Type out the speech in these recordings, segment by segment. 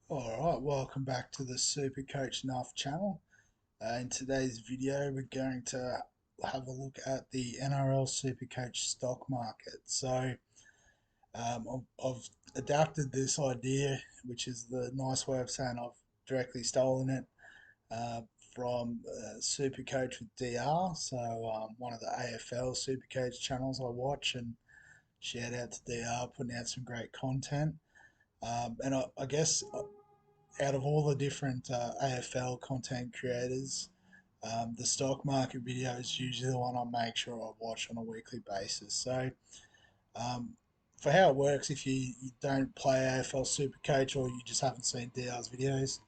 Alright, welcome back to the SuperCoach Nuff channel. In today's video, we're going to have a look at the NRL SuperCoach Stock Market. I've adapted this idea, which is the nice way of saying I've directly stolen it uh, from SuperCoach with DR. One of the AFL SuperCoach channels I watch, and shout out to DR putting out some great content. I guess out of all the different AFL content creators, the stock market video is usually the one I make sure I watch on a weekly basis. Um, for how it works, if you don't play AFL Supercoach or you just haven't seen DR's videos,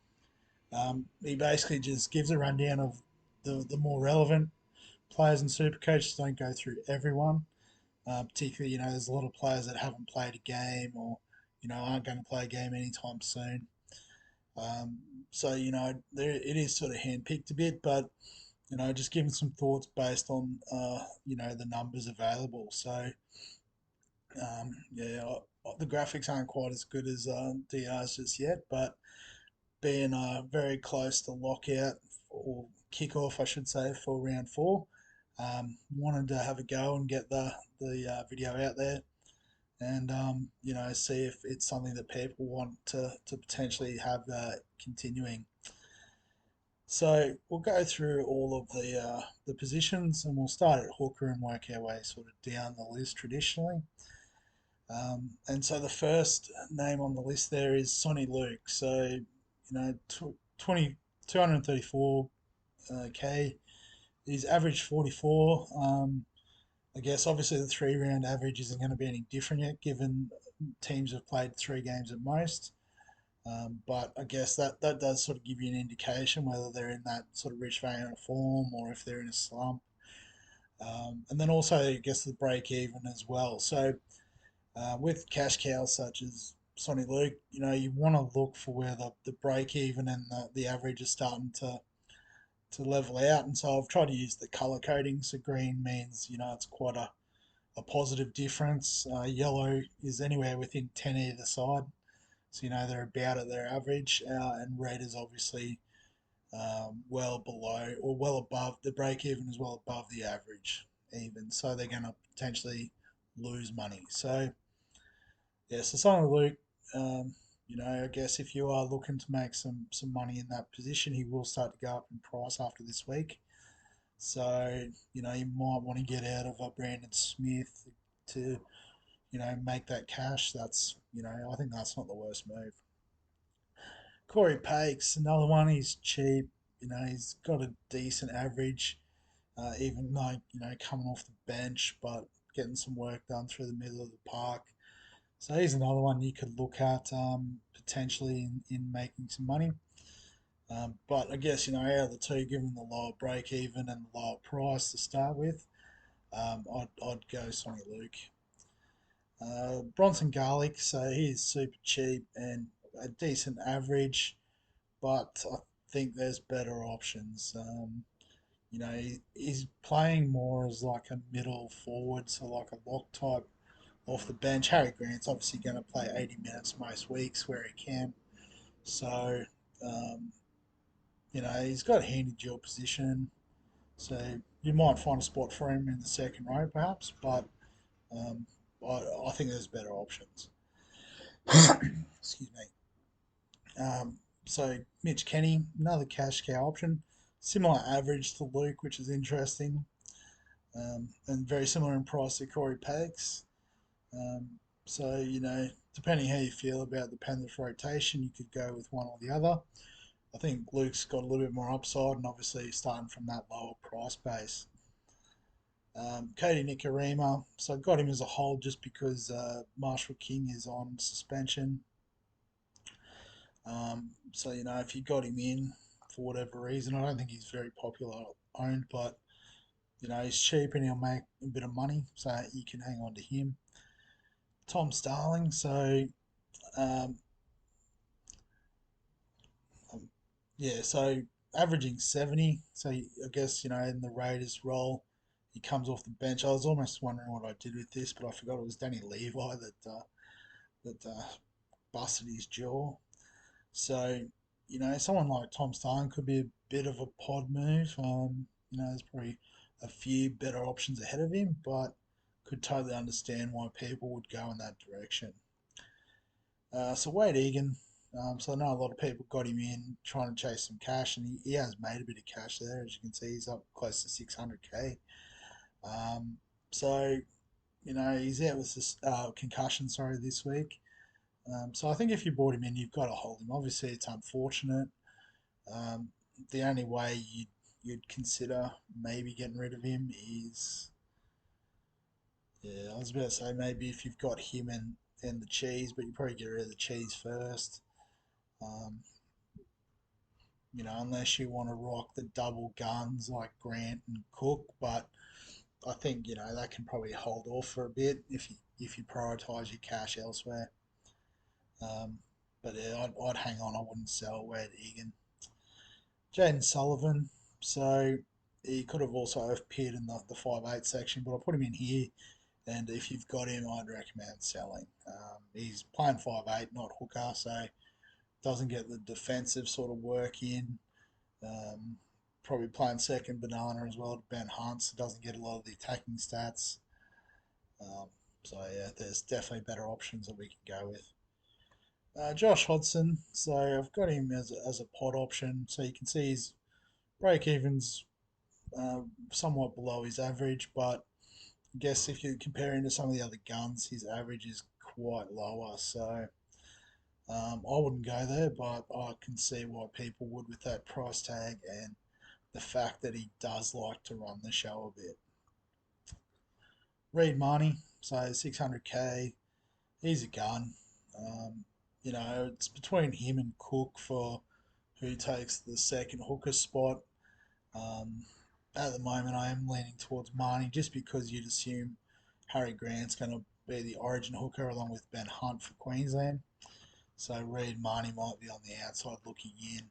he basically just gives a rundown of the more relevant players in Supercoach. Don't go through everyone. Particularly, there's a lot of players that haven't played a game or, aren't going to play a game anytime soon. Um, there it is sort of handpicked a bit, but just giving some thoughts based on the numbers available. The graphics aren't quite as good as DR's just yet, but being very close to lockout or kickoff, I should say, for round four, wanted to have a go and get the video out there and see if it's something that people want to potentially have continuing. So we'll go through all of the positions, and we'll start at hooker and work our way sort of down the list traditionally. And so the first name on the list there is Sonny Luke. So 20, 234 k. He's averaged 44. I guess obviously the 3 round average isn't going to be any different yet, given teams have played 3 games at most. But I guess that does sort of give you an indication whether they're in that sort of rich vein of form or if they're in a slump. And then also, I guess, the break even as well. With cash cows such as Sonny Luke, you want to look for where the break even and the average is starting to level out. And so I've tried to use the color coding. So green means, it's quite a positive difference. Yellow is anywhere within 10 either side. So, they're about at their average. And red is obviously well below or well above the break even, is well above the average even. So they're going to potentially lose money. So Simon Luke, I guess if you are looking to make some money in that position, he will start to go up in price after this week. So, you might want to get out of a Brandon Smith to, make that cash. I think that's not the worst move. Corey Pakes, another one. He's cheap. He's got a decent average, even though, coming off the bench, but getting some work done through the middle of the park. So he's another one you could look at potentially in making some money. But I guess, out of the two, given the lower break even and the lower price to start with, I'd go Sonny Luke. Bronson Garlic, so he's super cheap and a decent average, but I think there's better options. He's playing more as like a middle forward, so like a lock type off the bench. Harry Grant's obviously going to play 80 minutes most weeks where he can. So, um, he's got a handy dual position. So you might find a spot for him in the second row perhaps, but um, I think there's better options. Excuse me. So Mitch Kenny, another cash cow option. Similar average to Luke, which is interesting. And very similar in price to Corey Pakes. Um, depending how you feel about the Penrith rotation, you could go with one or the other. I think Luke's got a little bit more upside, and obviously starting from that lower price base. Cody Nikorima, so I got him as a hold just because Marshall King is on suspension. If you got him in for whatever reason, I don't think he's very popular owned, but he's cheap and he'll make a bit of money, so you can hang on to him. Tom Starling, um, so averaging 70. So I guess, in the Raiders role, he comes off the bench. I was almost wondering what I did with this, but I forgot it was Danny Levi that busted his jaw. So, someone like Tom Starling could be a bit of a pod move. There's probably a few better options ahead of him, but could totally understand why people would go in that direction. So Wade Egan, so I know a lot of people got him in trying to chase some cash, and he has made a bit of cash there. As you can see, he's up close to 600k. Um, so he's out with this concussion, sorry, this week. So I think if you brought him in, you've got to hold him. Obviously, it's unfortunate. Um, the only way you'd consider maybe getting rid of him is, yeah, I was about to say maybe if you've got him and the cheese, but you probably get rid of the cheese first. Um, unless you want to rock the double guns like Grant and Cook, but I think that can probably hold off for a bit if you prioritise your cash elsewhere. Um, but yeah, I'd hang on. I wouldn't sell Wade Egan. Jaden Sullivan. So he could have also appeared in the 5'8" section, but I put him in here. And if you've got him, I'd recommend selling. He's playing 5'8", not hooker, so doesn't get the defensive sort of work in. Um, Probably playing second banana as well to Ben Hunt, so doesn't get a lot of the attacking stats. Um, so yeah, there's definitely better options that we can go with. Josh Hodson, so I've got him as a pod option, so you can see his break evens somewhat below his average, but I guess if you're comparing to some of the other guns, his average is quite lower. So I wouldn't go there, but I can see why people would with that price tag and the fact that he does like to run the show a bit. Reed Marnie, so 600k, he's a gun. Um, it's between him and Cook for who takes the second hooker spot. Um, at the moment, I am leaning towards Marnie just because you'd assume Harry Grant's going to be the origin hooker along with Ben Hunt for Queensland. So Reed Marnie might be on the outside looking in,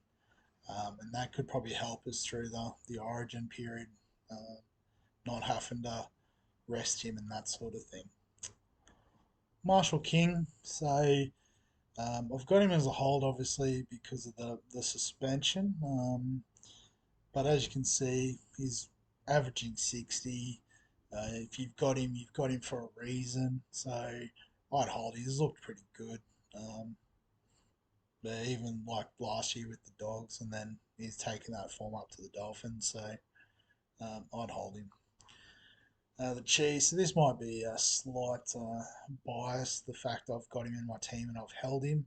and that could probably help us through the origin period, not having to rest him and that sort of thing. Marshall King, so I've got him as a hold obviously because of the suspension. But as you can see, he's averaging 60. If you've got him for a reason. So I'd hold. He's looked pretty good. Um, but even like last year with the Dogs, and then he's taken that form up to the Dolphins. So I'd hold him. The Chiefs. So this might be a slight bias. The fact I've got him in my team and I've held him.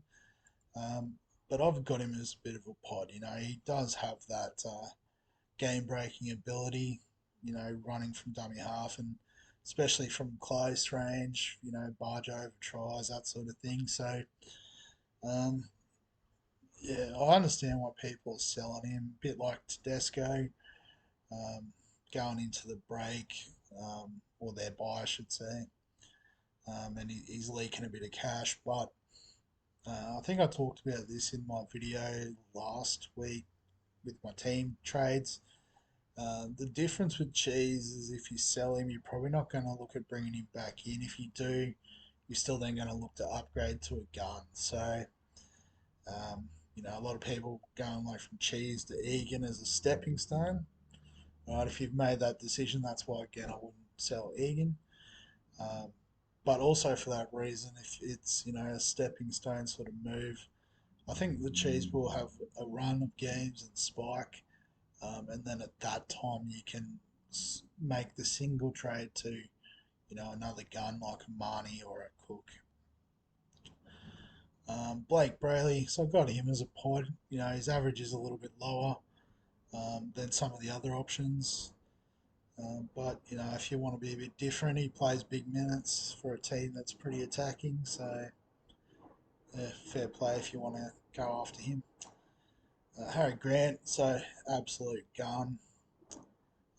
Um, but I've got him as a bit of a pod. He does have that game breaking ability, running from dummy half and especially from close range, barge over tries, that sort of thing. So, um, yeah, I understand why people are selling him, a bit like Tedesco, um, going into the break, or their buy, I should say. And he's leaking a bit of cash, but I think I talked about this in my video last week with my team trades. The difference with cheese is if you sell him, you're probably not going to look at bringing him back in. If you do, you're still then going to look to upgrade to a gun. So, a lot of people going like from cheese to Egan as a stepping stone. Right, if you've made that decision, that's why again I wouldn't sell Egan. Um, but also for that reason, if it's a stepping stone sort of move, I think the cheese will have a run of games and spike. And then at that time you can make the single trade to another gun like a Marnie or a Cook. Blake Brayley, so I got him as a pod. His average is a little bit lower than some of the other options. But if you want to be a bit different, he plays big minutes for a team that's pretty attacking. So fair play if you want to go after him. Harry Grant, so absolute gun.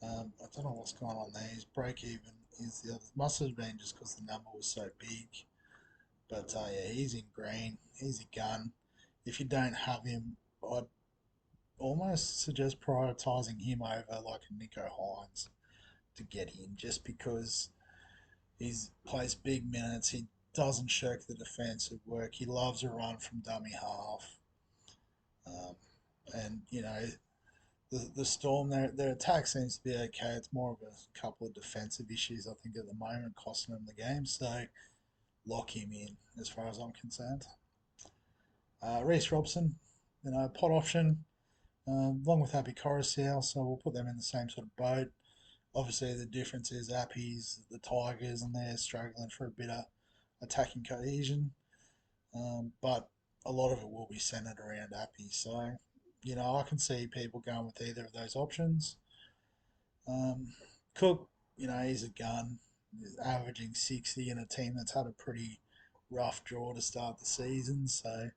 I don't know what's going on there. His break even is the other. Must have been just because the number was so big. But yeah, he's in green. He's a gun. If you don't have him, I'd almost suggest prioritising him over like a Nico Hines to get in, just because he plays big minutes. He doesn't shirk the defensive work. He loves a run from dummy half. Um, and the Storm, their attack seems to be okay. It's more of a couple of defensive issues, I think, at the moment, costing them the game. So lock him in, as far as I'm concerned. Reece Robson, pot option, along with Happy Coruscant, so we'll put them in the same sort of boat. Obviously, the difference is Appy's the Tigers, and they're struggling for a bit of attacking cohesion. But a lot of it will be centered around Appy. So, I can see people going with either of those options. Cook, he's a gun. He's averaging 60 in a team that's had a pretty rough draw to start the season. So,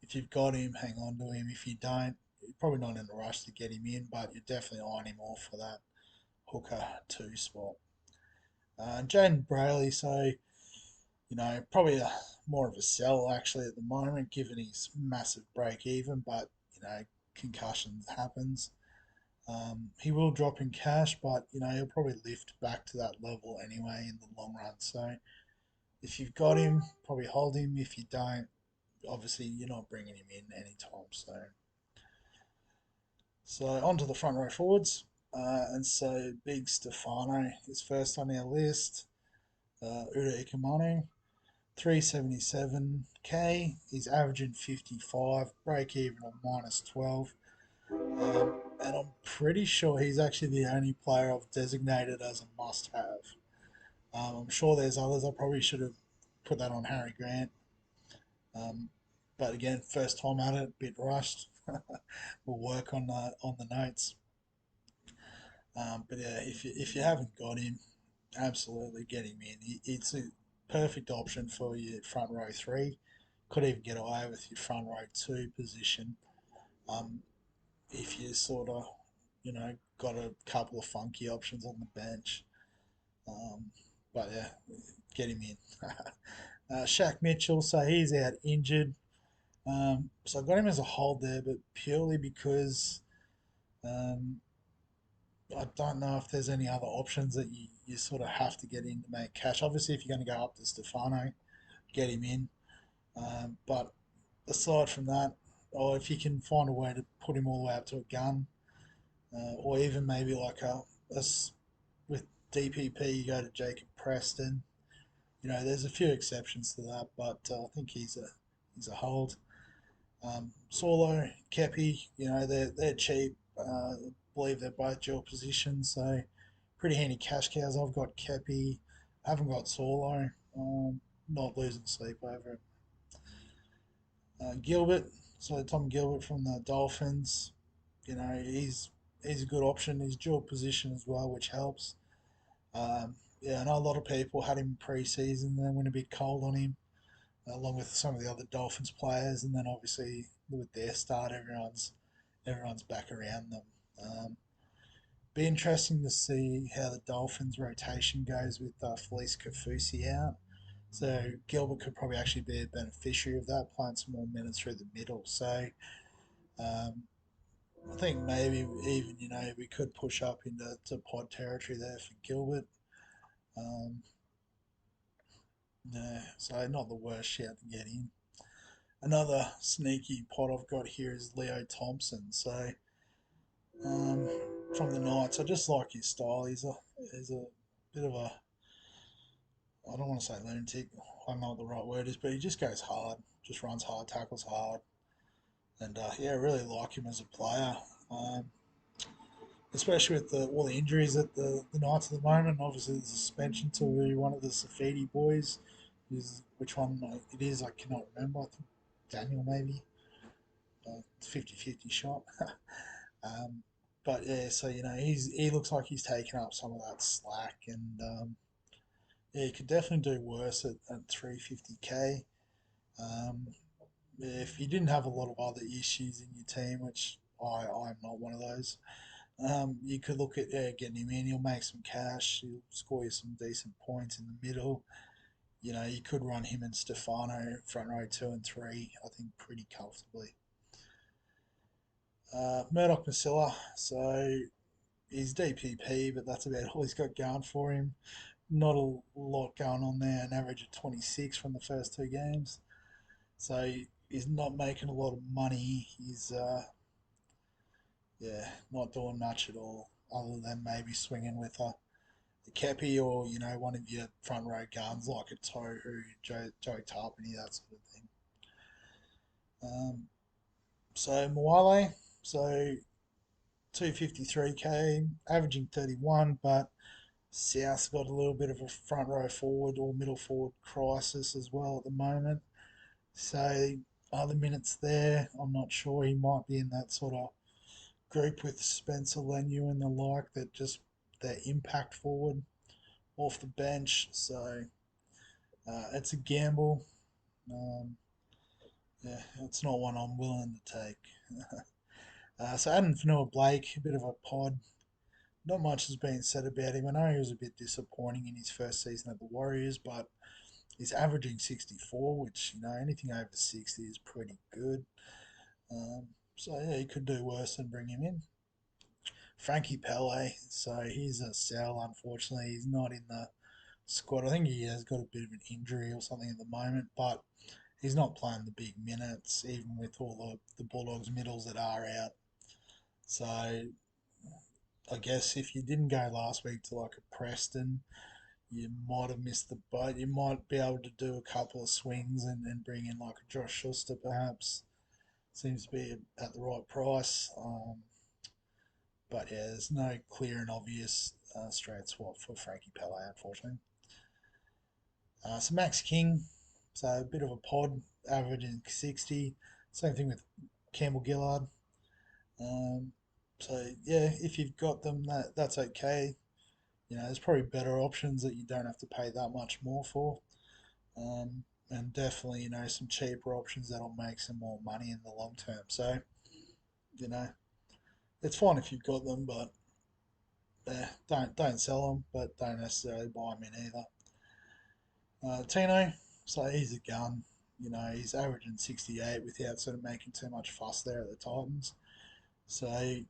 if you've got him, hang on to him. If you don't, you're probably not in a rush to get him in, but you're definitely eyeing him off for that hooker 2 spot. Jaden Brayley, so probably more of a sell actually at the moment, given his massive break even, but concussions happens. He will drop in cash, but he'll probably lift back to that level anyway in the long run. So if you've got him, probably hold him. If you don't, obviously you're not bringing him in anytime soon. So on to the front row forwards. And so Big Stefano is first on our list. Uda Ikamanu, 377k. He's averaging 55, break even of -12. And I'm pretty sure he's actually the only player I've designated as a must have. I'm sure there's others. I probably should have put that on Harry Grant. Um, but again, first time at it, bit rushed. We'll work on the notes. But yeah, if you haven't got him, absolutely get him in. It's a perfect option for your front row 3. Could even get away with your front row 2 position. If you sort of, got a couple of funky options on the bench. But yeah, get him in. Shaq Mitchell, so he's out injured. So I got him as a hold there, but purely because um, I don't know if there's any other options that you sort of have to get in to make cash. Obviously, if you're going to go up to Stefano, get him in. But aside from that, or if you can find a way to put him all the way up to a gun, or even maybe like with DPP, you go to Jacob Preston. There's a few exceptions to that, but I think he's a hold. Solo, Kepi, they're cheap. I believe they're both dual positions, so pretty handy cash cows. I've got Kepi, I haven't got Solo. Not losing sleep over it. Gilbert, so Tom Gilbert from the Dolphins, he's a good option. He's dual position as well, which helps. Yeah, I know a lot of people had him pre-season, then went a bit cold on him, along with some of the other Dolphins players, and then obviously with their start, everyone's back around them. Be interesting to see how the Dolphins' rotation goes with Felice Kafusi out. So Gilbert could probably actually be a beneficiary of that, playing some more minutes through the middle. So um, I think maybe even we could push up into pod territory there for Gilbert. Um, no, so not the worst shout to get in. Another sneaky pot I've got here is Leo Thompson. So um, from the Knights, I just like his style. He's a bit of a, I don't want to say lunatic. I don't know what the right word is, but he just goes hard, just runs hard, tackles hard, and yeah, I really like him as a player. Um, Especially with all the injuries at the Knights at the moment. Obviously, the suspension to one of the Safidi boys. Which one it is, I cannot remember. I think Daniel, maybe. 50-50 shot. um, but yeah, so he looks like he's taken up some of that slack, and yeah, he could definitely do worse at 350k. Um, if you didn't have a lot of other issues in your team, which I'm not one of those, you could look at getting him in. He'll make some cash. He'll score you some decent points in the middle. You could run him and Stefano front row 2 and 3. I think pretty comfortably. Murdoch Masilla, so he's DPP, but that's about all he's got going for him. Not a lot going on there. An average of 26 from the first 2 games. So he's not making a lot of money. He's yeah, not doing much at all, other than maybe swinging with a Kepi or one of your front row guns like a Tohu, Joe Tarpany, that sort of thing. Um, so Mwale, so 253k, averaging 31, but South's got a little bit of a front row forward or middle forward crisis as well at the moment. So other minutes there, I'm not sure. He might be in that sort of group with Spencer Lenu and the like that just their impact forward off the bench. So it's a gamble. Um, yeah, it's not one I'm willing to take. So Adam Fanua Blake, a bit of a pod. Not much has been said about him. I know he was a bit disappointing in his first season at the Warriors, but he's averaging 64, which, anything over 60 is pretty good. So, yeah, he could do worse than bring him in. Frankie Pele, so he's a sell, unfortunately. He's not in the squad. I think he has got a bit of an injury or something at the moment, but he's not playing the big minutes, even with all the Bulldogs middles that are out. So I guess if you didn't go last week to like a Preston, you might have missed the boat. You might be able to do a couple of swings and bring in like a Josh Schuster perhaps. Seems to be at the right price. But yeah, there's no clear and obvious straight swap for Frankie Pele, unfortunately. So Max King, so a bit of a pod, averaging 60. Same thing with Campbell Gillard. Um, so yeah, if you've got them, that's okay. There's probably better options that you don't have to pay that much more for. And definitely, some cheaper options that'll make some more money in the long term. So, you know, it's fine if you've got them, but don't sell them, but don't necessarily buy them in either. Tino, so he's a gun. He's averaging 68 without sort of making too much fuss there at the Titans. So I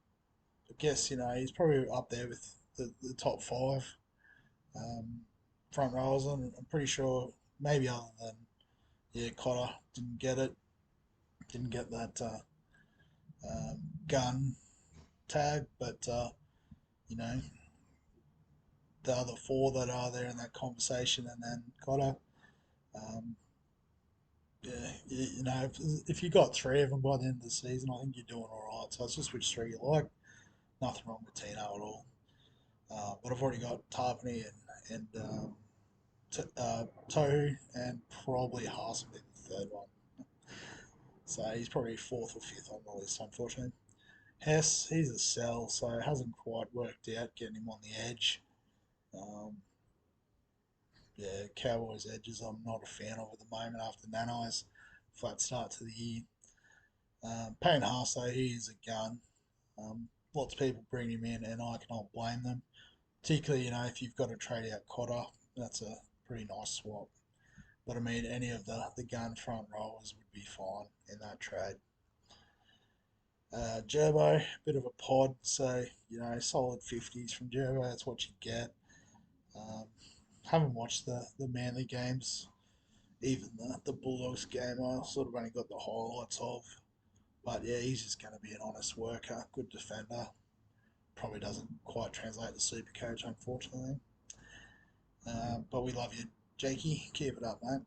guess he's probably up there with the top five um, front rows, and I'm pretty sure maybe other than Cotter didn't get that gun tag, but you know the other four that are there in that conversation, and then Cotter. Um, yeah, if you got three of them by the end of the season, I think you're doing all right. So it's just which three you like. Nothing wrong with Tino at all. But I've already got Tarpany and Tohu, and probably Haas will be the third one. So he's probably fourth or fifth on the list, unfortunately. Hess, he's a sell, so it hasn't quite worked out getting him on the edge. Um, yeah, Cowboys edges I'm not a fan of at the moment after Nanai's flat start to the year. Payne Haas, though, he is a gun. Lots of people bring him in, and I cannot blame them. Particularly, if you've got to trade out Cotter, that's a pretty nice swap. But I mean, any of the gun front rowers would be fine in that trade. Gerbo, bit of a pod, so solid 50s from Gerbo. That's what you get. Um, haven't watched the Manly games, even the Bulldogs game. I sort of only got the highlights of. But yeah, he's just going to be an honest worker, good defender. Probably doesn't quite translate to Supercoach, unfortunately. But we love you, Jakey. Keep it up, mate.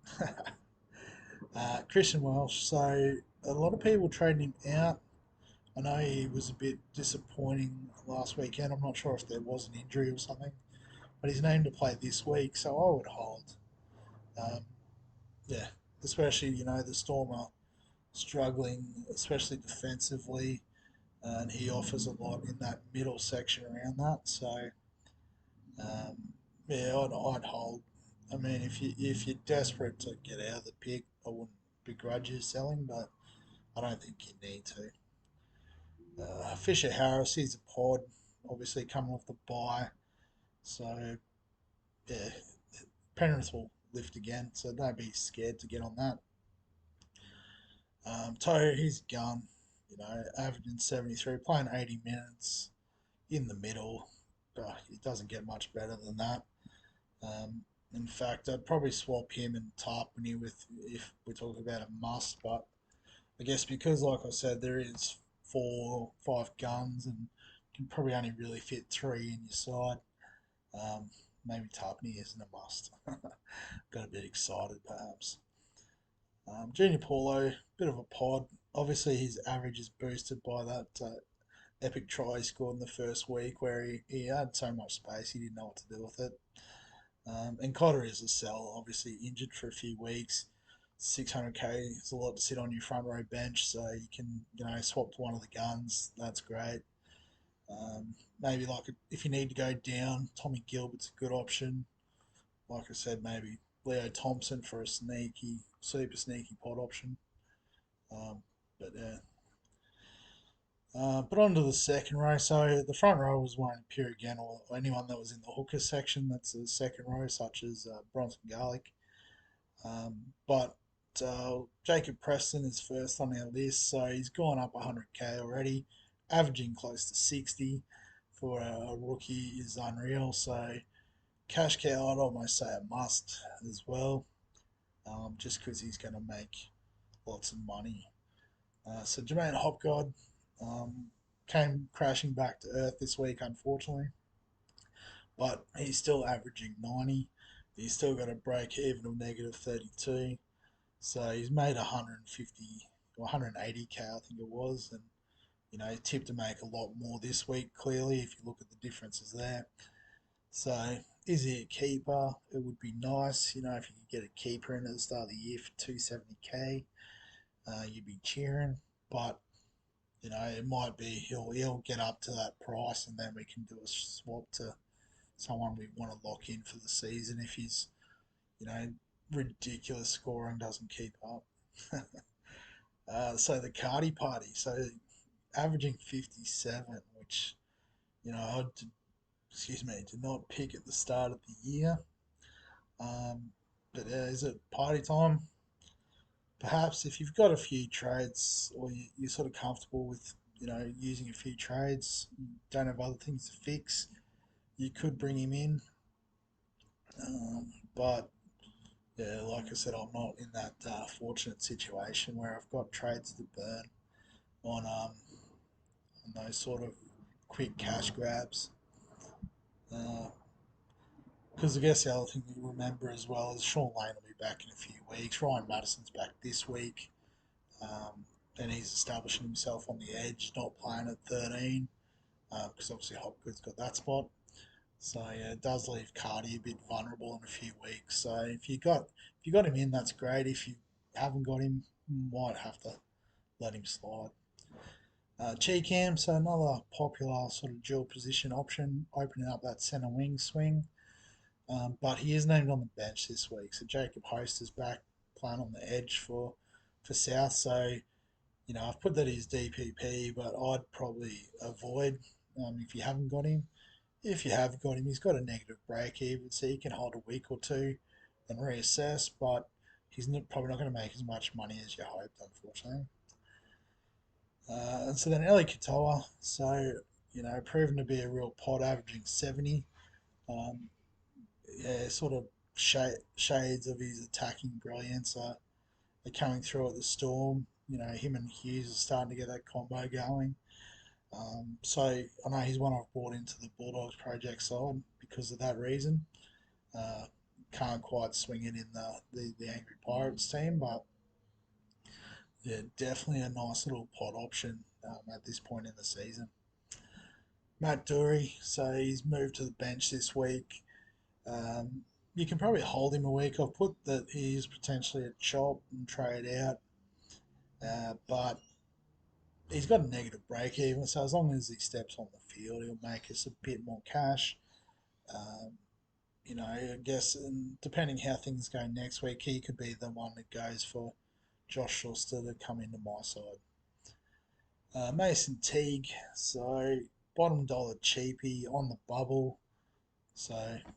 Christian Welsh. So a lot of people trading him out. I know he was a bit disappointing last weekend. I'm not sure if there was an injury or something, but he's named to play this week, so I would hold. Um, yeah, especially the Storm are struggling, especially defensively, and he offers a lot in that middle section around that. So yeah, I'd hold. I mean, if you're desperate to get out of the pick, I wouldn't begrudge you selling, but I don't think you need to. Fisher Harris, he's a pod, obviously coming off the bye. So, yeah, Penrith will lift again, so don't be scared to get on that. Toe, he's a gun, averaging 73, playing 80 minutes in the middle. It doesn't get much better than that. In fact, I'd probably swap him and Tarpany with if we're talking about a must, but I guess because, like I said, there is 4 or 5 guns, and you can probably only really fit 3 in your side. Um, Maybe Tarpany isn't a must. Got a bit excited, perhaps. Junior Paulo, bit of a pod. Obviously, his average is boosted by that epic try he scored in the first week, where he had so much space he didn't know what to do with it. And Cotter is a sell, obviously injured for a few weeks. 600k is a lot to sit on your front row bench, so you can swap to one of the guns. That's great. Maybe like if you need to go down, Tommy Gilbert's a good option. Like I said, maybe Leo Thompson for a sneaky, super sneaky pot option. Um, but yeah. But on to the second row. So the front row was won't appear again, or anyone that was in the hooker section. That's the second row, such as Bronson Garlic. But Jacob Preston is first on our list, so he's gone up 100k already, averaging close to 60 for a rookie is unreal. So cash cow, I'd almost say a must as well, just because he's going to make lots of money. So Jermaine Hopgood um, came crashing back to earth this week, unfortunately, but he's still averaging 90. He's still got a break even of negative 32. So he's made 150 or 180k, I think it was, and he tipped to make a lot more this week. Clearly, if you look at the differences there. So is he a keeper? It would be nice, if you could get a keeper in at the start of the year for 270k, you'd be cheering. But it might be he'll get up to that price, and then we can do a swap to someone we want to lock in for the season if his you know ridiculous scoring doesn't keep up. So the Cardi party, so averaging 57, which I did not pick at the start of the year. But is it party time? Perhaps if you've got a few trades, or you're sort of comfortable with using a few trades, you don't have other things to fix, you could bring him in. But yeah, like I said, I'm not in that fortunate situation where I've got trades to burn on those sort of quick cash grabs. Because I guess the other thing you remember as well is Sean Lane will be back in a few weeks. Ryan Madison's back this week. And he's establishing himself on the edge, not playing at 13, because obviously Hopgood's got that spot. So yeah, it does leave Cardi a bit vulnerable in a few weeks. So if you got him in, that's great. If you haven't got him, you might have to let him slide. Cheekham, so another popular sort of dual position option, opening up that centre wing swing. But he is named on the bench this week. So Jacob Host is back playing on the edge for South. So I've put that as DPP, but I'd probably avoid if you haven't got him. If you have got him, he's got a negative break even, so you can hold a week or two and reassess. But he's probably not going to make as much money as you hoped, unfortunately. And so then Eli Katoa, so proven to be a real pod, averaging 70. Um, yeah, sort of shades of his attacking brilliance are coming through at the Storm. Him and Hughes are starting to get that combo going. So I know he's one I've brought into the Bulldogs project side because of that reason. Uh, can't quite swing it in the Angry Pirates team, but yeah, definitely a nice little pot option at this point in the season. Matt Dury, so he's moved to the bench this week. You can probably hold him a week. I've put that he's potentially a chop and trade out, but he's got a negative break even, so as long as he steps on the field, he'll make us a bit more cash. Um, I guess, and depending how things go next week, he could be the one that goes for Josh Schuster to come into my side. Mason Teague, so bottom dollar cheapie on the bubble. So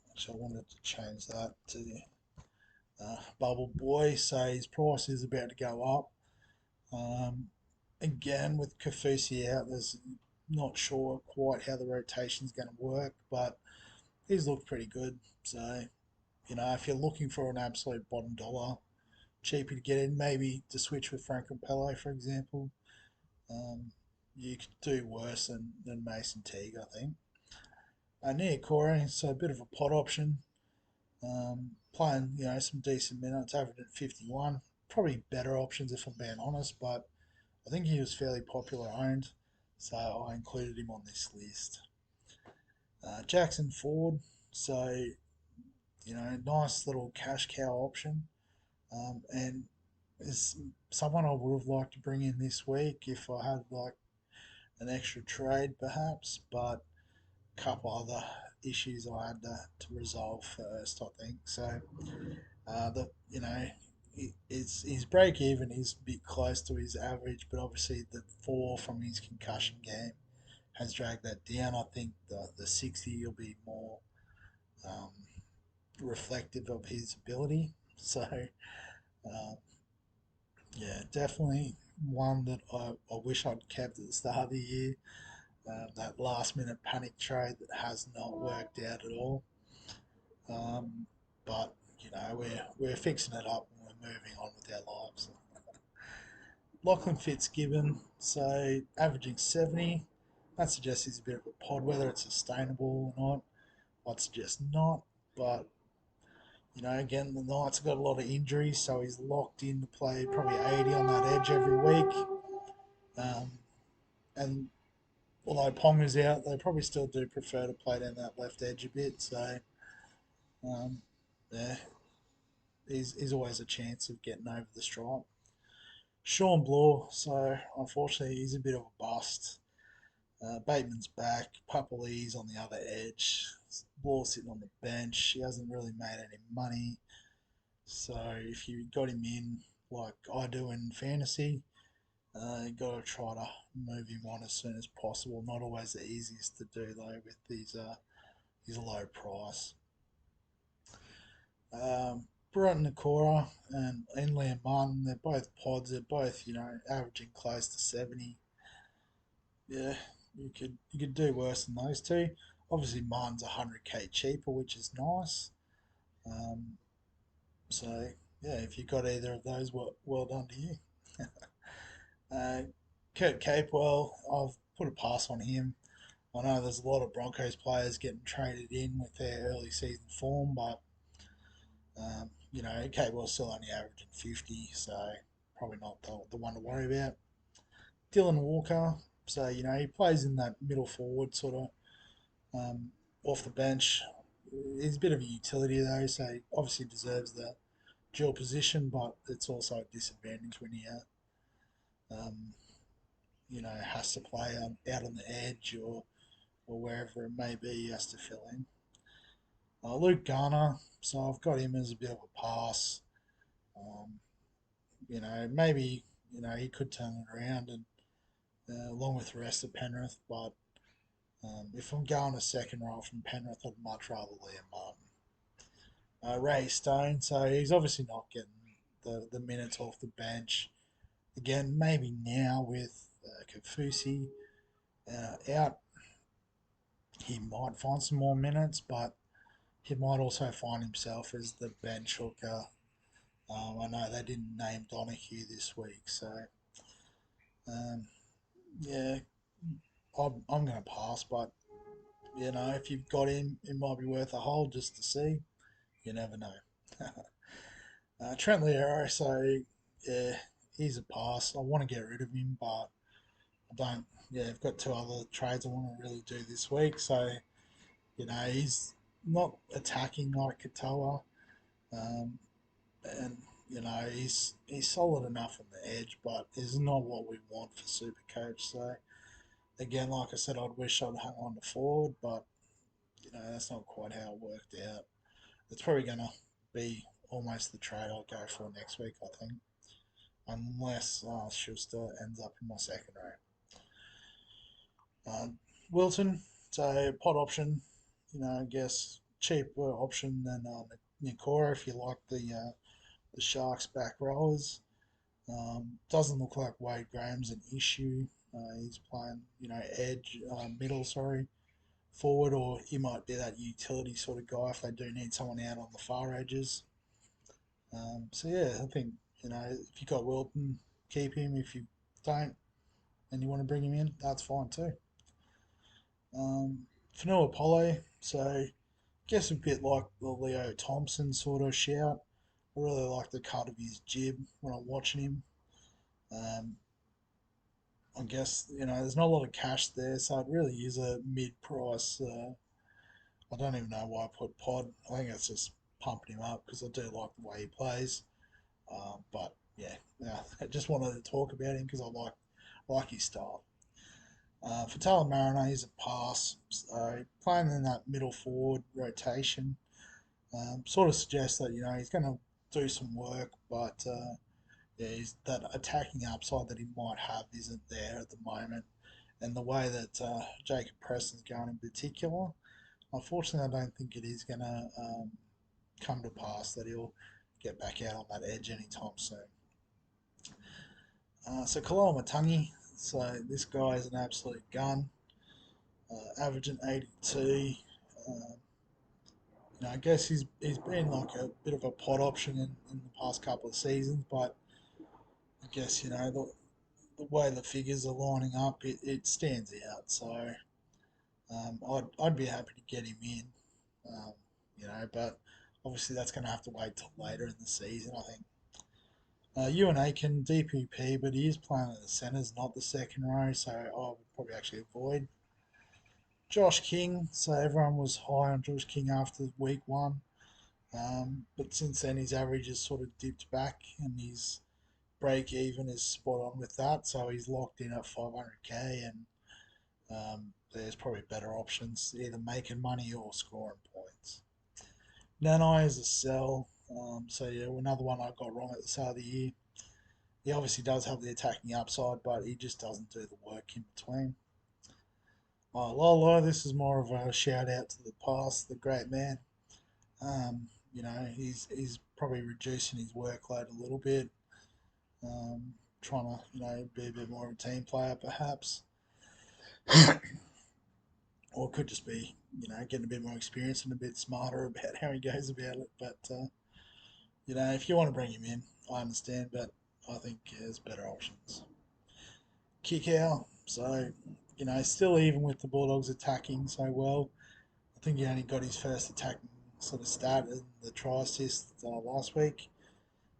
actually, I wanted to change that to Bubble Boy. So his price is about to go up. Again, with Kafusi out, there's not sure quite how the rotation's going to work, but he's looked pretty good. So, if you're looking for an absolute bottom dollar, cheaper to get in. Maybe to switch with Franklin Pello, for example. Um, you could do worse than Mason Teague, I think. Nia Corey, so a bit of a pot option. Playing, some decent minutes, averaging 51. Probably better options if I'm being honest, but I think he was fairly popular owned, so I included him on this list. Jackson Ford, so nice little cash cow option, and is someone I would have liked to bring in this week if I had like an extra trade perhaps, but a couple other issues I had to resolve first, I think. So that his break even is a bit close to his average, but obviously the fall from his concussion game has dragged that down. I think the 60 will be more um, reflective of his ability. So yeah, definitely one that I wish I'd kept at the start of the year. That last minute panic trade that has not worked out at all. Um, but we're fixing it up and we're moving on with our lives. Lachlan Fitzgibbon, so averaging 70. That suggests he's a bit of a pod. Whether it's sustainable or not, I'd suggest not. But again, the Knights have got a lot of injuries, so he's locked in to play probably 80 on that edge every week. And although Ponga's out, they probably still do prefer to play down that left edge a bit. So um, yeah, he's always a chance of getting over the stripe. Sean Bloor, so unfortunately he's a bit of a bust. Bateman's back, Papali's on the other edge. Bloor sitting on the bench. He hasn't really made any money. So if you got him in like I do in fantasy, you got to try to move him on as soon as possible. Not always the easiest to do though with his low price. Broughton Nakora and Liam Martin, they're both pods. They're both averaging close to 70. Yeah, you could do worse than those two. Obviously, Martin's 100k cheaper, which is nice. Um, so yeah, if you got either of those, well done to you. uh, Kurt Capewell, I've put a pass on him. I know there's a lot of Broncos players getting traded in with their early season form, but Capewell's still only averaging 50, so probably not the one to worry about. Dylan Walker, so he plays in that middle forward sort of um, off the bench. He's a bit of a utility though, so he obviously deserves the dual position, but it's also a disadvantage when he um, has to play out on the edge or wherever it may be, he has to fill in. Luke Garner, so I've got him as a bit of a pass. Um, maybe he could turn it around and along with the rest of Penrith, but if I'm going a second row from Penrith, I'd much rather Liam Martin. Ray Stone, so he's obviously not getting the minutes off the bench. Again, maybe now with Kafusi out, he might find some more minutes, but he might also find himself as the bench hooker. I know they didn't name Donahue this week, so um, yeah, I'm going to pass. But if you've got him, it might be worth a hold just to see. You never know. Trent Learo, so yeah, he's a pass. I want to get rid of him, but I don't. Yeah, I've got two other trades I want to really do this week. So he's not attacking like Katoa, um, and he's solid enough on the edge, but is not what we want for Supercoach. So again, like I said, I'd wish I'd hung on to Ford, but that's not quite how it worked out. It's probably going to be almost the trade I'll go for next week, I think, unless Schuster ends up in my second row. Wilton, so pot option, I guess cheaper option than Nikora if you like the Sharks back rowers. Doesn't look like Wade Graham's an issue. He's playing, edge, middle, sorry, forward, or he might be that utility sort of guy if they do need someone out on the far edges. So yeah, I think if you got Wilton, keep him. If you don't and you want to bring him in, that's fine too. Fanua Apollo, so I guess a bit like the Leo Thompson sort of shout. I really like the cut of his jib when I'm watching him. Um, I guess there's not a lot of cash there, so it really is a mid-price. I don't even know why I put Pod. I think it's just pumping him up because I do like the way he plays. But yeah, I just wanted to talk about him because I like his style. For Taylor Mariner, he's a pass. So playing in that middle forward rotation sort of suggests that he's going to do some work, but that attacking upside that he might have isn't there at the moment. And the way that Jacob Preston's going in particular, unfortunately, I don't think it is going to come to pass that he'll get back out on that edge anytime soon. So Kaloa Matangi, so this guy is an absolute gun, averaging 82. I guess he's been like a bit of a pot option in the past couple of seasons, but I guess the way the figures are lining up, it stands out. So I'd be happy to get him in, um, but obviously that's going to have to wait till later in the season, I think. Ewan Aiken, DPP, but he is playing at the centres, not the second row, so I would probably actually avoid. Josh King, so everyone was high on Josh King after week one, but since then his average has sort of dipped back and his break even is spot on with that, so he's locked in at 500k and there's probably better options, either making money or scoring points. Nanai is a sell, so yeah, another one I got wrong at the start of the year. He obviously does have the attacking upside, but he just doesn't do the work in between. Lolo, this is more of a shout out to the past, the great man. He's probably reducing his workload a little bit, trying to be a bit more of a team player perhaps, or it could just be getting a bit more experience and a bit smarter about how he goes about it. But if you want to bring him in, I understand, but I think there's better options. Kick out, so still even with the Bulldogs attacking so well. I think he only got his first attacking sort of start in the try assist last week.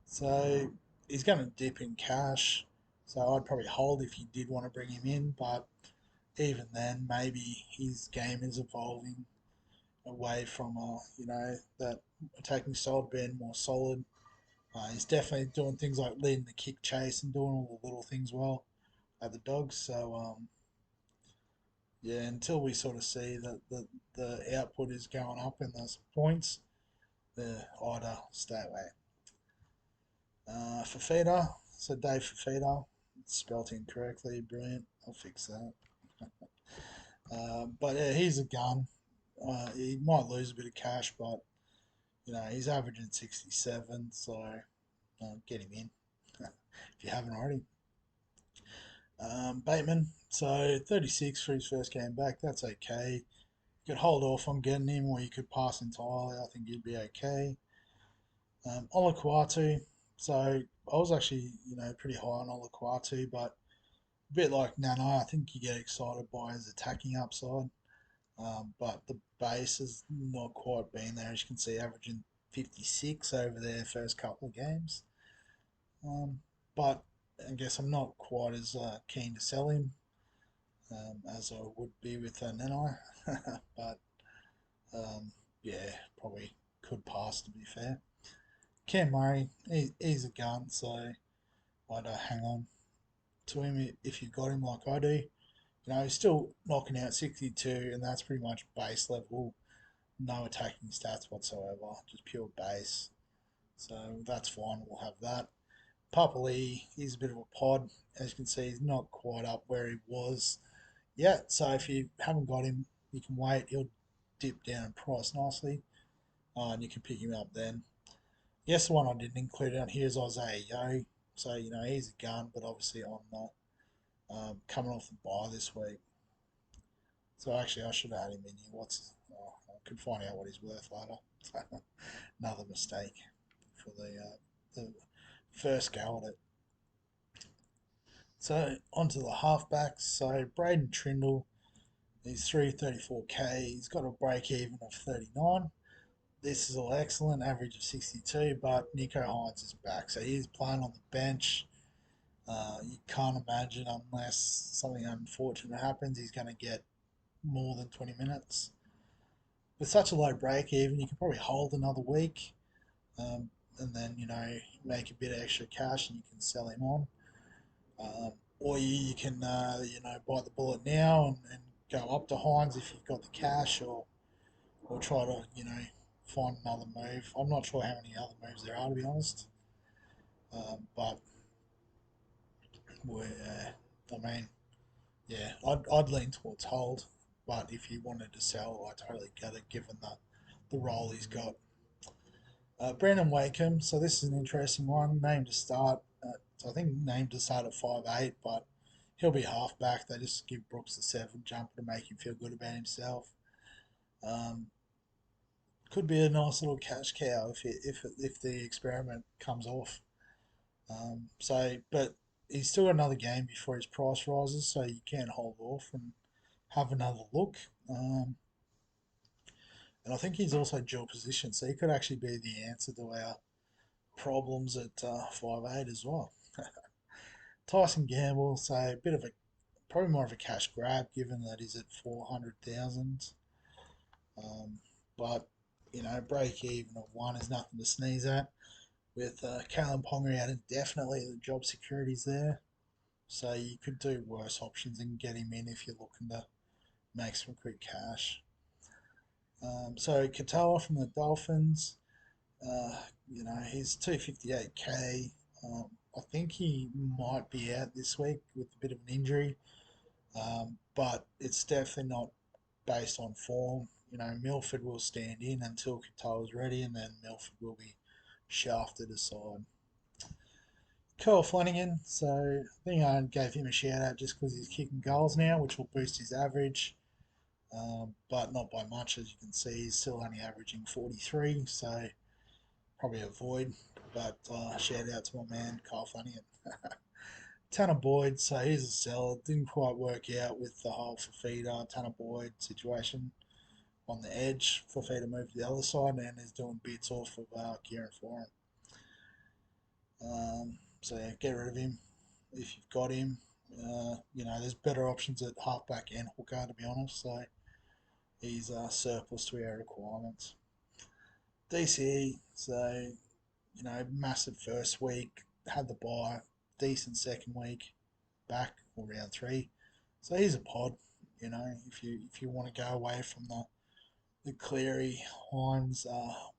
So he's going to dip in cash. So I'd probably hold if you did want to bring him in. But even then, maybe his game is evolving away from, that attacking style being more solid. He's definitely doing things like leading the kick chase and doing all the little things well at the Dogs. So, yeah, until we sort of see that the output is going up in those points, I'd stay away. Fafita, so Dave Fafita, spelt incorrectly, brilliant. I'll fix that. But yeah, he's a gun. He might lose a bit of cash, but he's averaging 67, so get him in if you haven't already. Bateman, so 36 for his first game back. That's okay. You could hold off on getting him, or you could pass entirely. I think you'd be okay. Olaquatu, so I was actually pretty high on Olaquatu, but a bit like Nana, I think you get excited by his attacking upside. But the base has not quite been there. As you can see, averaging 56 over their first couple of games. But I guess I'm not quite as keen to sell him as I would be with Nanai. But yeah, probably could pass to be fair. Cam Murray, he's a gun, so I'd hang on to him if you've got him like I do. He's still knocking out 62, and that's pretty much base level, no attacking stats whatsoever, just pure base. So that's fine, we'll have that. Papali, he's a bit of a pod. As you can see, he's not quite up where he was yet. So if you haven't got him, you can wait. He'll dip down in price nicely, and you can pick him up then. Yes, the one I didn't include out here is Isaiah Yo. So, he's a gun, but obviously on coming off the bye this week. So actually, I should have had him in here. I could find out what he's worth later. Another mistake for the first go at it. So onto the halfbacks. So Braden Trindle, he's 334k. He's got a break even of 39. This is all excellent, average of 62. But Nico Hines is back, so he's playing on the bench. You can't imagine, unless something unfortunate happens, he's going to get more than 20 minutes. With such a low break even, you can probably hold another week, and then make a bit of extra cash and you can sell him on. Or you can bite the bullet now and go up to Hines if you've got the cash, or try to find another move. I'm not sure how many other moves there are, to be honest. But I mean, yeah, I'd lean towards hold. But if you wanted to sell, I totally get it, given the role he's got. Brandon Wakeham, so this is an interesting one. Named to start, I think named to start at 5'8", but he'll be halfback. They just give Brooks the 7 jumper to make him feel good about himself. Um, could be a nice little cash cow if the experiment comes off. But he's still got another game before his price rises, so you can hold off and have another look. And I think he's also dual position, so he could actually be the answer to our problems at 5'8" as well. Tyson Gamble, so a bit of a probably more of a cash grab given that he's at 400,000. Um, but break even of 1 is nothing to sneeze at. With Callum Ponga out indefinitely, the job security's there. So you could do worse options and get him in if you're looking to make some quick cash. So Katoa from the Dolphins, uh, he's 258k. I think he might be out this week with a bit of an injury, but it's definitely not based on form. Milford will stand in until Katoa's ready, and then Milford will be shafted aside. Kyle Flanagan, so I think I gave him a shout out just because he's kicking goals now, which will boost his average, but not by much. As you can see, he's still only averaging 43, so probably avoid. But shout out to my man, Kyle Flanagan. Tanner Boyd, so he's a seller. Didn't quite work out with the whole Fafita, Tanner Boyd situation on the edge. Fafita moved to the other side and is doing bits off of Kieran Foran. So yeah, get rid of him if you've got him. There's better options at halfback and hooker, to be honest. So he's surplus to our requirements. DCE, so massive first week, had the bye, decent second week, back or round 3. So he's a pod. If you want to go away from the Cleary Hines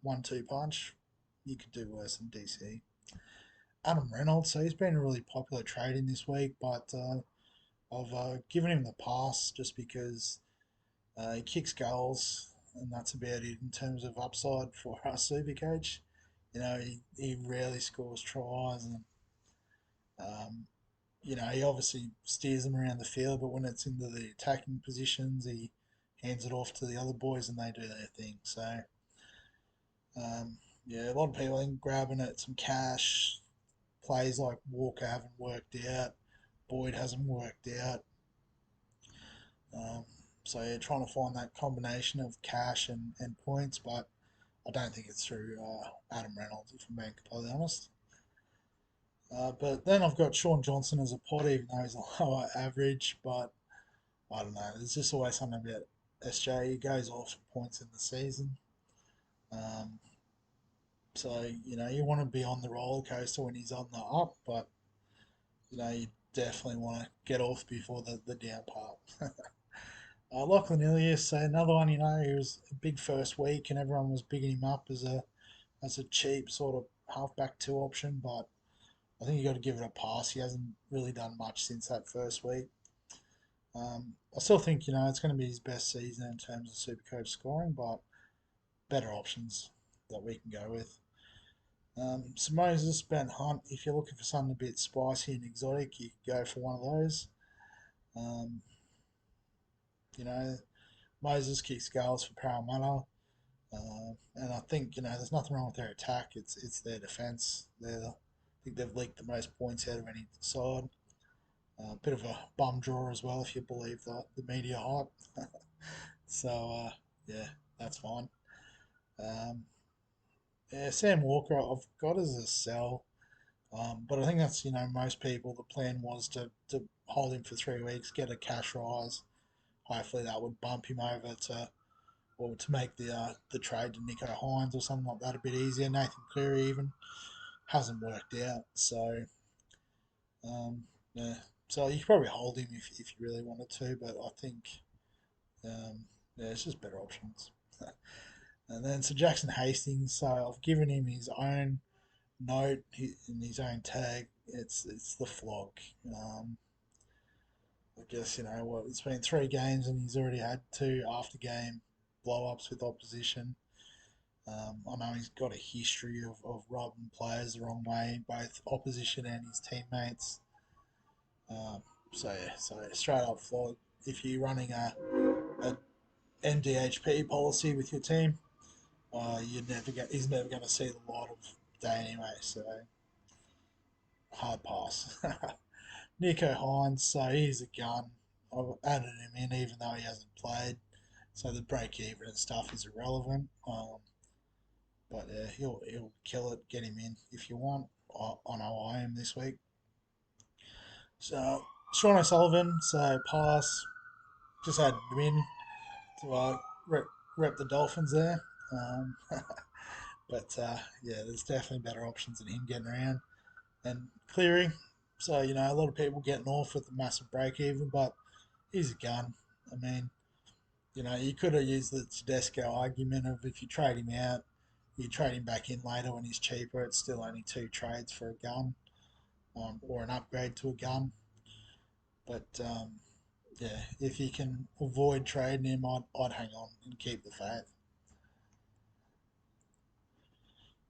1-2 punch, you could do worse than DC. Adam Reynolds, so he's been a really popular trade in this week, but I've given him the pass just because he kicks goals, and that's about it in terms of upside for our Supercoach. He rarely scores tries, and um, he obviously steers them around the field, but when it's into the attacking positions, he hands it off to the other boys and they do their thing. So, yeah, a lot of people are grabbing at some cash. Plays like Walker haven't worked out, Boyd hasn't worked out. Um, so yeah, trying to find that combination of cash and points, but I don't think it's through Adam Reynolds, if I'm being completely honest. But then I've got Sean Johnson as a pot, even though he's a lower average. But I don't know. There's just always something about SJ. He goes off for points in the season. Um, so you want to be on the roller coaster when he's on the up, but you definitely want to get off before the down part. Lachlan Ilias, so another one. He was a big first week, and everyone was bigging him up as a cheap sort of halfback 2 option, but I think you got to give it a pass. He hasn't really done much since that first week. I still think it's going to be his best season in terms of Supercoach scoring, but better options that we can go with. So Moses, Ben Hunt. If you're looking for something a bit spicy and exotic, you could go for one of those. Um, you know, Moses kicks goals for Parramatta, and I think there's nothing wrong with their attack. It's their defence. They're think they've leaked the most points out of any side. A bit of a bum draw as well, if you believe the media hype. So, yeah, that's fine. Um, yeah, Sam Walker, I've got as a sell. But I think that's, most people, the plan was to hold him for 3 weeks, get a cash rise. Hopefully that would bump him over to make the trade to Nico Hines or something like that a bit easier. Nathan Cleary even hasn't worked out. So, yeah. So you could probably hold him if you really wanted to, but I think, yeah, it's just better options. And then so Jackson Hastings, so I've given him his own note in his own tag. It's the flog. I guess what it's been 3 games and he's already had 2 after game blow ups with opposition. I know he's got a history of rubbing players the wrong way, both opposition and his teammates. Um, so yeah, so straight up flog. If you're running a NDHP policy with your team, he's never going to see the light of day anyway. So hard pass. Nico Hines, so he's a gun. I've added him in even though he hasn't played, so the break even and stuff is irrelevant. But yeah, he'll kill it. Get him in if you want. I know I am this week. So Sean O'Sullivan, so pass. Just added him in to rep the Dolphins there. Um, but yeah, there's definitely better options than him getting around. And Cleary, so a lot of people getting off with a massive break even, but he's a gun. I mean, you could have used the Tedesco argument of if you trade him out, you trade him back in later when he's cheaper. It's still only 2 trades for a gun, or an upgrade to a gun. But yeah, if you can avoid trading him, I'd hang on and keep the faith.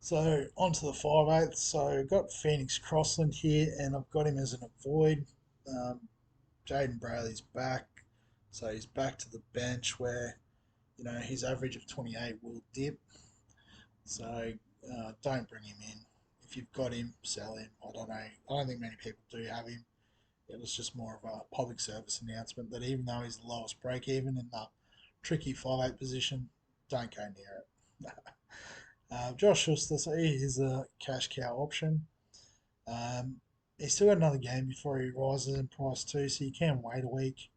So onto the 5/8. So I've got Phoenix Crossland here, and I've got him as an avoid. Um, Jaden Brayley's back, so he's back to the bench where his average of 28 will dip. So don't bring him in. If you've got him, sell him. I don't know. I don't think many people do have him. It was just more of a public service announcement that even though he's the lowest break even in the tricky 5/8 position, don't go near it. Josh Schuster, so he is a cash cow option. Um, he's still got another game before he rises in price too, so you can wait a week,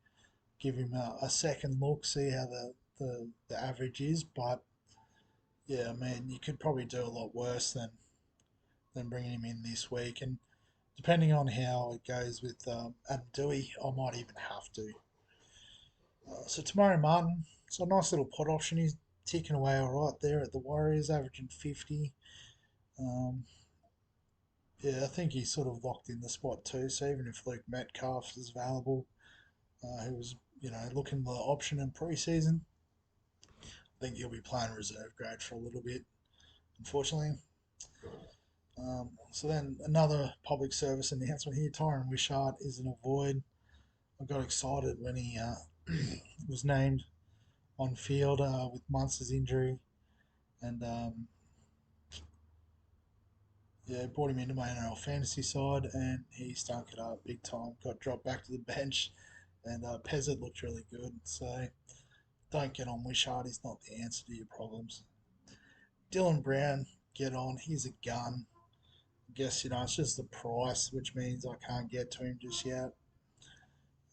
give him a second look, see how the average is. But yeah, I mean, you could probably do a lot worse than bringing him in this week. And depending on how it goes with Adam Dewey, I might even have to. So tomorrow, Martin, so a nice little pot option. He's ticking away all right there at the Warriors, averaging 50. Um, yeah, I think he's sort of locked in the spot too. So even if Luke Metcalf is available, who was looking the option in preseason, I think he'll be playing reserve grade for a little bit, unfortunately. So then another public service announcement here. Tyron Wishart is an avoid. I got excited when he was named on field with Munster's injury, and yeah, brought him into my NRL fantasy side, and he stunk it up big time. Got dropped back to the bench, and Pezzett looked really good. So don't get on Wishart. He's not the answer to your problems. Dylan Brown, get on. He's a gun. I guess it's just the price, which means I can't get to him just yet.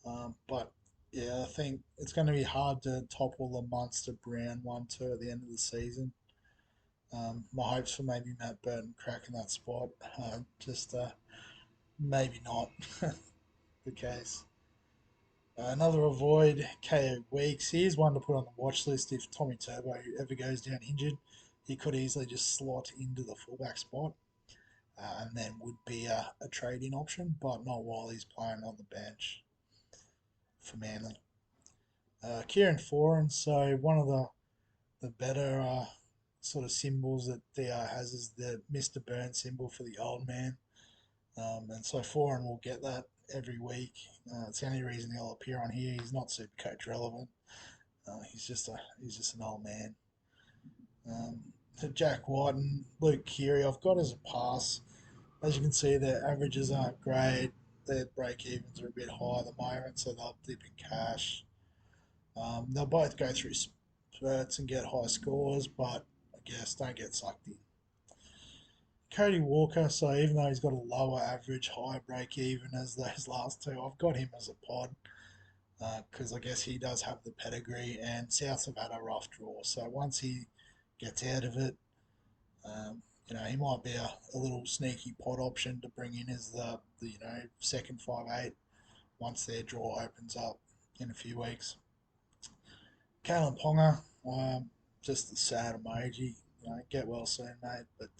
But yeah, I think it's going to be hard to topple the Munster Brown 1-2 at the end of the season. My hopes for maybe Matt Burton cracking that spot, just maybe not the case. Another avoid, KO Weeks. Here's one to put on the watch list if Tommy Turbo ever goes down injured. He could easily just slot into the fullback spot, and then would be a trade-in option, but not while he's playing on the bench for Manly. Kieran Foran, so one of the better sort of symbols that DR has is the Mr. Burns symbol for the old man. And so Foran will get that every week. It's the only reason he'll appear on here. He's not super coach relevant. He's just an old man. To Jack White and Luke Keary, I've got as a pass. As you can see, their averages aren't great. Their break evens are a bit high at the moment, so they'll dip in cash. They'll both go through spurts and get high scores, but I guess don't get sucked in. Cody Walker, so even though he's got a lower average, higher break even as those last two, I've got him as a pod because I guess he does have the pedigree, and Souths have had a rough draw. So once he gets out of it, he might be a little sneaky pod option to bring in as the second 5-8 once their draw opens up in a few weeks. Kalen Ponga, just a sad emoji. Get well soon, mate. But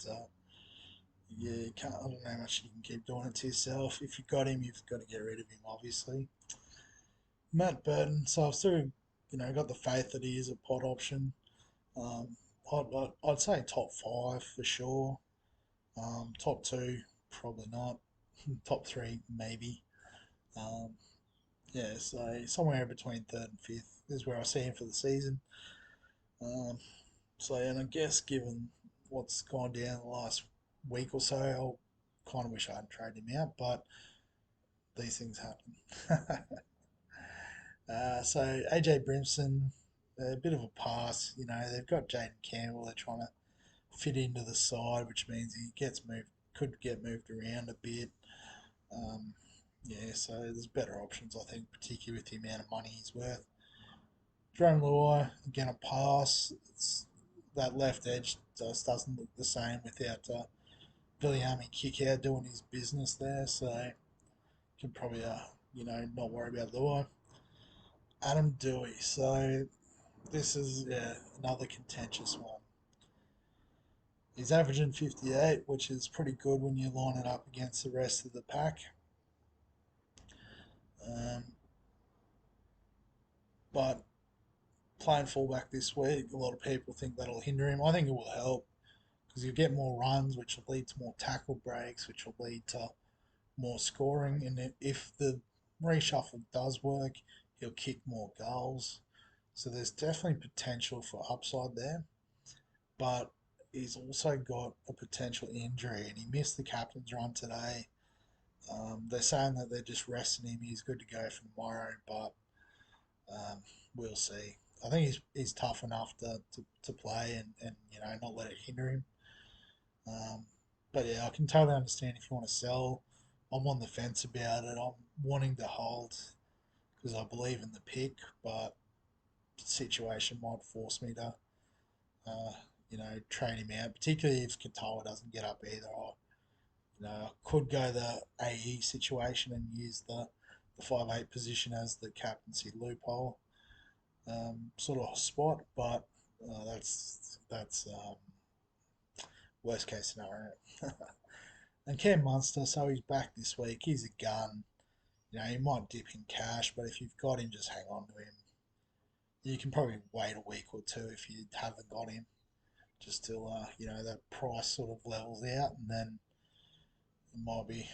yeah, you can't, I don't know how much you can keep doing it to yourself. If you've got him, you've got to get rid of him, obviously. Matt Burton, so I've still, got the faith that he is a pot option. Um, I'd say top five for sure. Top two, probably not. Top three, maybe. Um, yeah, so somewhere between third and fifth is where I see him for the season. Um, and I guess given what's gone down the last week or so, I'll kind of wish I hadn't traded him out, but these things happen. AJ Brimson, a bit of a pass. They've got Jaden Campbell. They're trying to fit into the side, which means he could get moved around a bit. Um, yeah, so there's better options, I think, particularly with the amount of money he's worth. Jerome Luai, again, a pass. That left edge just doesn't look the same without Viliami kick out doing his business there, so can probably, not worry about Luai. Adam Dewey, so this is another contentious one. He's averaging 58, which is pretty good when you line it up against the rest of the pack. Um, but playing fullback this week, a lot of people think that'll hinder him. I think it will help because you'll get more runs, which will lead to more tackle breaks, which will lead to more scoring. And if the reshuffle does work, he'll kick more goals. So there's definitely potential for upside there. But he's also got a potential injury, and he missed the captain's run today. They're saying that they're just resting him. He's good to go for tomorrow, but we'll see. I think he's tough enough to play and not let it hinder him. But yeah, I can totally understand if you want to sell. I'm on the fence about it. I'm wanting to hold because I believe in the pick, but the situation might force me to, trade him out, particularly if Katoa doesn't get up either. I could go the AE situation and use the 5'8" position as the captaincy loophole sort of spot, but that's worst case scenario. And Cam Munster, so he's back this week. He's a gun. He might dip in cash, but if you've got him, just hang on to him. You can probably wait a week or two if you haven't got him, just till that price sort of levels out, and then it might be,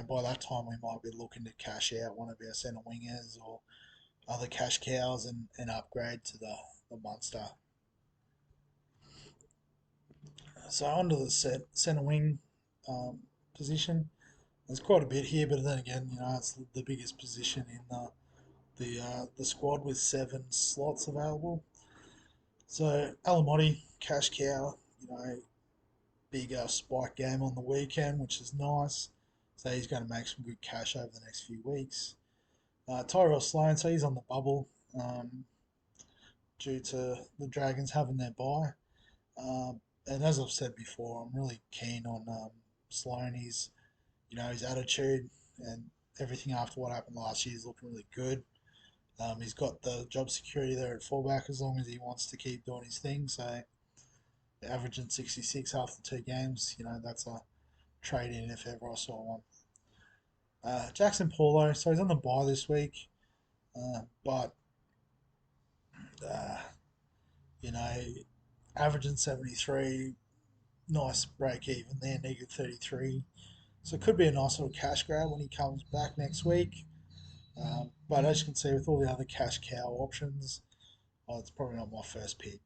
by that time we might be looking to cash out one of our centre wingers or other cash cows and upgrade to the Munster. So onto the centre wing position. There's quite a bit here, but then again, it's the biggest position in the squad with 7 slots available. So Alamotti, cash cow, big spike game on the weekend, which is nice. So he's going to make some good cash over the next few weeks. Tyrell Sloan, so he's on the bubble due to the Dragons having their bye. And as I've said before, I'm really keen on Sloan. His attitude and everything after what happened last year is looking really good. He's got the job security there at fullback as long as he wants to keep doing his thing. So averaging 66 after 2 games, that's a trade in if ever I saw one. Jackson Paulo, so he's on the bye this week, but uh, you know, averaging 73, nice break even there, negative 33. So it could be a nice little cash grab when he comes back next week. But as you can see, with all the other cash cow options, it's probably not my first pick.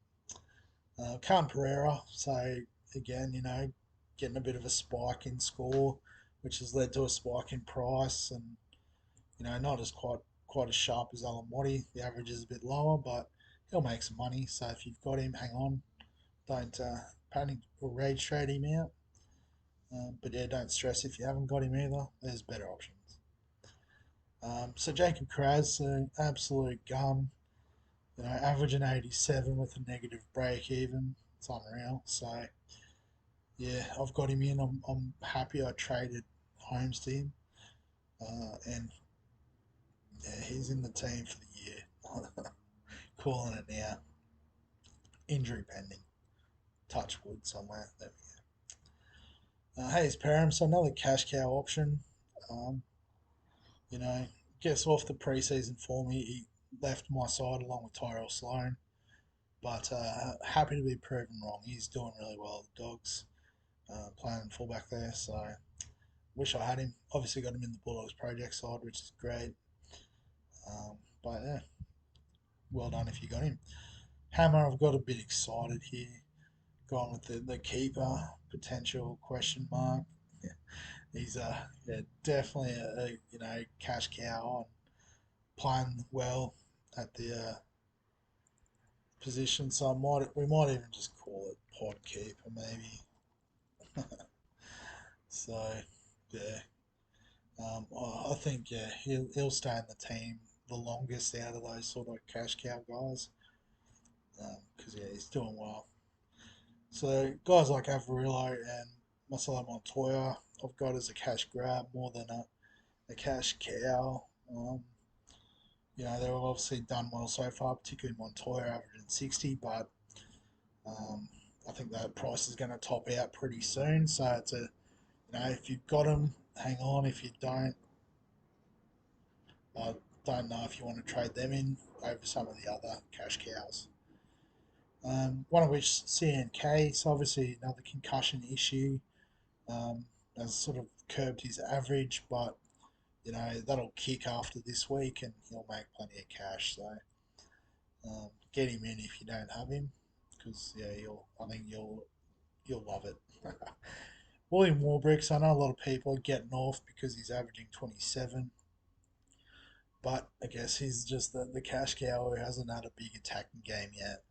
Khan Pereira, so again, getting a bit of a spike in score. which has led to a spike in price, and not as quite as sharp as Alamotti. The average is a bit lower, but he'll make some money. So if you've got him, hang on. Don't panic or rage trade him out. But yeah, don't stress if you haven't got him either. There's better options. So Jacob Kraz, an absolute gun. Averaging 87 with a negative break even. It's unreal. So yeah, I've got him in. I'm happy I traded Holmes to him. And yeah, he's in the team for the year. Calling it now. Injury pending. Touch wood somewhere. There we go. Hayes Perham, so another cash cow option. Um, you know, Gets off the preseason form. He left my side along with Tyrell Sloan, but happy to be proven wrong. He's doing really well with the Dogs, playing fullback there. So wish I had him. Obviously got him in the Bulldogs project side, which is great. But yeah, well done if you got him. Hammer, I've got a bit excited here. Gone with the keeper potential question mark. Yeah, he's definitely a cash cow and playing well at the position. So we might even just call it pod keeper maybe. So yeah, I think he'll stay in the team the longest out of those sort of cash cow guys because he's doing well. So guys like Avarillo and Marcelo Montoya, I've got as a cash grab more than a cash cow. They've obviously done well so far, particularly Montoya averaging 60, but I think that price is going to top out pretty soon. So if you've got them, hang on. If you don't, I don't know if you want to trade them in over some of the other cash cows. One of which CNK, so obviously another concussion issue, has sort of curbed his average, but that'll kick after this week and he'll make plenty of cash. So get him in if you don't have him, because I think you'll love it. William Warbricks, I know a lot of people are getting off because he's averaging 27, but I guess he's just the cash cow who hasn't had a big attacking game yet.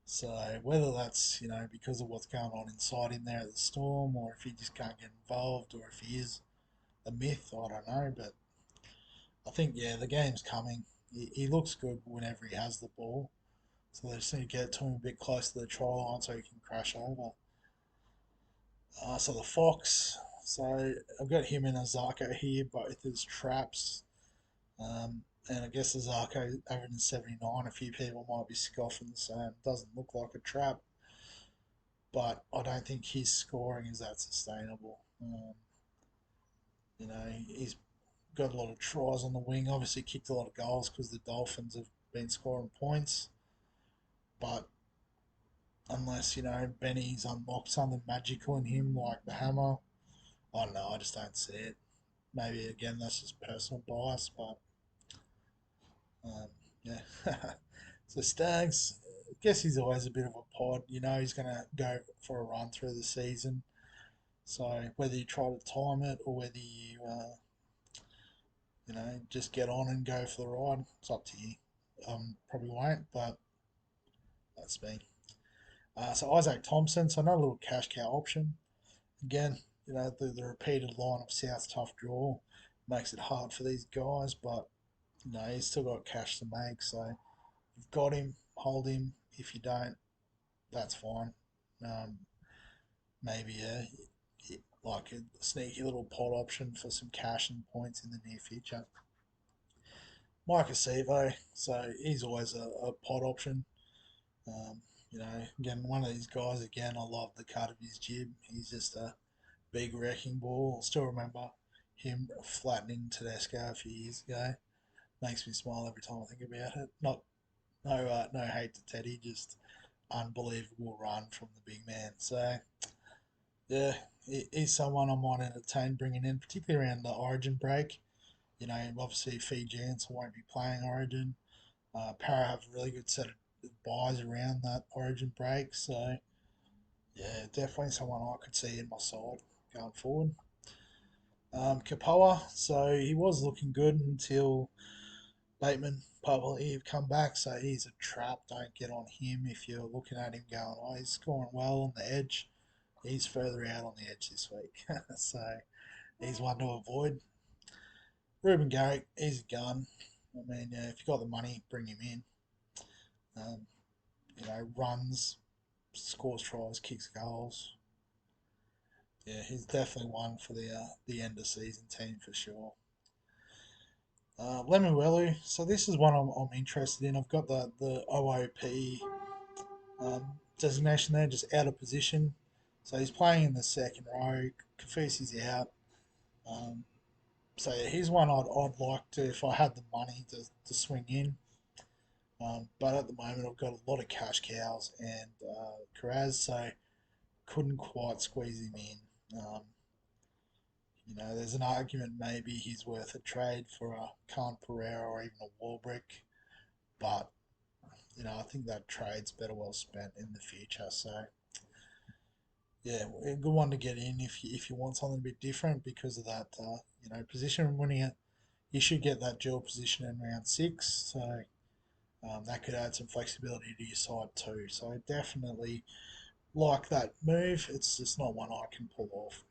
So whether that's because of what's going on inside him there at the Storm, or if he just can't get involved, or if he is a myth, I don't know. But I think the game's coming. He looks good whenever he has the ball, so they just need to get to him a bit close to the try line so he can crash over. So the Fox. So I've got him and Azarko here, both as traps. And I guess Azarko averaging 79. A few people might be scoffing, saying it doesn't look like a trap, but I don't think his scoring is that sustainable. He's got a lot of tries on the wing. Obviously, kicked a lot of goals because the Dolphins have been scoring points. But unless Benny's unlocked something magical in him, like the hammer, I don't know. I just don't see it. Maybe again that's just personal bias, but yeah. So Stags, I guess he's always a bit of a pod. He's going to go for a run through the season. So whether you try to time it or whether just get on and go for the ride, it's up to you. Probably won't, but that's me. So Isaac Thompson, so another little cash cow option. Again, the repeated line of South tough draw makes it hard for these guys, but he's still got cash to make. So if you've got him, hold him. If you don't, that's fine. Um, Maybe like a sneaky little pot option for some cash and points in the near future. Mike Acevo, so he's always a pot option. Again, one of these guys, again, I love the cut of his jib. He's just a big wrecking ball. I still remember him flattening Tedesco a few years ago. Makes me smile every time I think about it. No hate to Teddy, just unbelievable run from the big man. So yeah, he's someone I might entertain bringing in, particularly around the Origin break. Obviously Fijians won't be playing Origin. Para have a really good set of buys around that Origin break, so yeah, definitely someone I could see in my side going forward. Kapoa. So he was looking good until Bateman probably have come back. So he's a trap. Don't get on him if you're looking at him going, oh, he's scoring well on the edge. He's further out on the edge this week. So he's one to avoid. Ruben Garrick, he's a gun. I mean, yeah, if you've got the money, bring him in. Um, runs, scores tries, kicks goals. Yeah, he's definitely one for the end of season team for sure. Lemuelu, so this is one I'm interested in. I've got the OOP designation there, just out of position. So he's playing in the second row. Kafusi's out. Um, so yeah, he's one I'd like to, if I had the money, to swing in. But at the moment, I've got a lot of cash cows and Carraz, so couldn't quite squeeze him in. There's an argument maybe he's worth a trade for a Khan Pereira or even a Warbrick, but I think that trade's better well spent in the future. So yeah, a good one to get in if you want something a bit different because of that. Position winning it, you should get that dual position in round six. So that could add some flexibility to your side too. So definitely like that move. It's just not one I can pull off.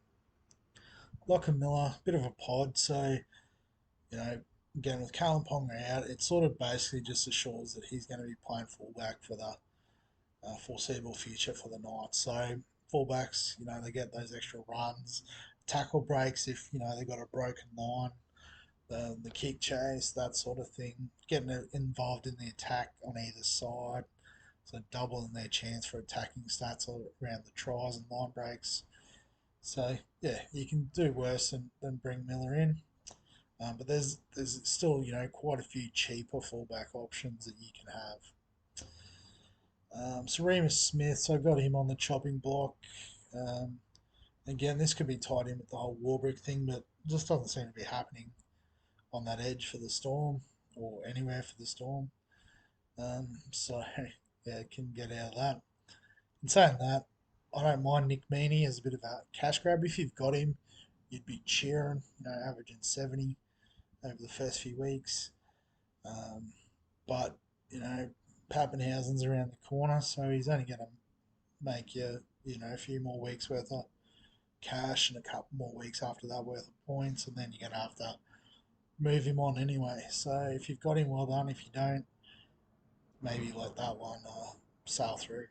Lachlan Miller, bit of a pod. So again with Callum Ponga out, it sort of basically just assures that he's going to be playing fullback for the foreseeable future for the Knights. So fullbacks, they get those extra runs, tackle breaks if they got a broken line, the kick chase, that sort of thing. Getting involved in the attack on either side, so doubling their chance for attacking stats around the tries and line breaks. So yeah, you can do worse than bring Miller in. But there's still quite a few cheaper fullback options that you can have. So Remus Smith, so I got him on the chopping block. Um, Again, this could be tied in with the whole Warbrick thing, but just doesn't seem to be happening on that edge for the Storm or anywhere for the Storm. So yeah, can get out of that. In saying that, I don't mind Nick Meaney as a bit of a cash grab. If you've got him, you'd be cheering, averaging 70 over the first few weeks. Um, but, Pappenhausen's around the corner, so he's only going to make you, a few more weeks worth of cash and a couple more weeks after that worth of points, and then you're going to have to move him on anyway. So if you've got him, well done. If you don't, maybe let that one sail through.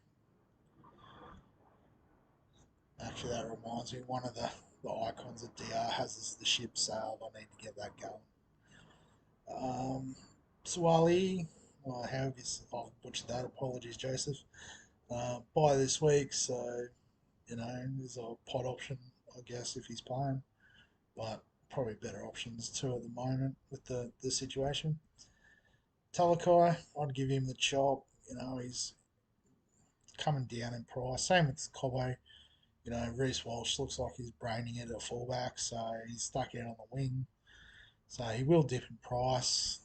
Actually, that reminds me, one of the icons that DR has is the ship sailed. I need to get that going. Swali, well, however I've butchered that. Apologies, Joseph. By this week, so there's a pot option, I guess, if he's playing, but probably better options too at the moment with the situation. Talakai, I'd give him the chop. He's coming down in price. Same with Cobbo. Reece Walsh looks like he's braining it at fullback, so he's stuck out on the wing. So he will dip in price.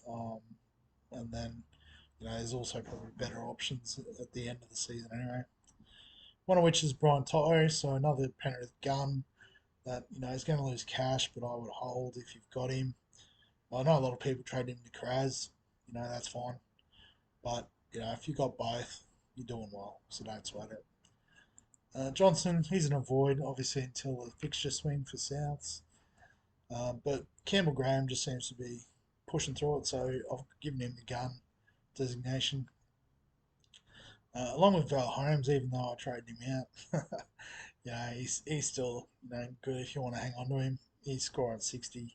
And then, there's also probably better options at the end of the season anyway. One of which is Brian Toto, so another Penrith gun that, he's going to lose cash, but I would hold if you've got him. I know a lot of people trade him to Kraz, that's fine. But, if you've got both, you're doing well, so don't sweat it. Johnson, he's an avoid, obviously, until the fixture swing for Souths. But Campbell Graham just seems to be pushing through it, so I've given him the gun designation. Along with Val Holmes, even though I traded him out, he's still good if you want to hang on to him. He's scoring 60.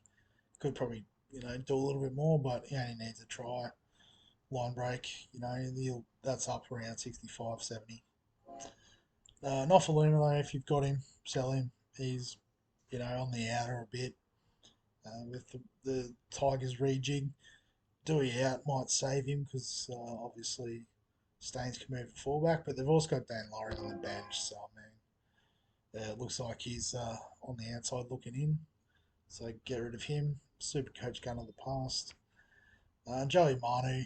Could probably do a little bit more, but he only needs a try. Line break, that's up around 65, 70. Nofaluma, though, if you've got him, sell him. He's on the outer a bit with the Tigers rejig. Dewey out might save him because obviously Staines can move a fullback, but they've also got Dan Laurie on the bench, so I mean, it looks like he's on the outside looking in. So get rid of him. Super coach gun of the past. Joey Manu,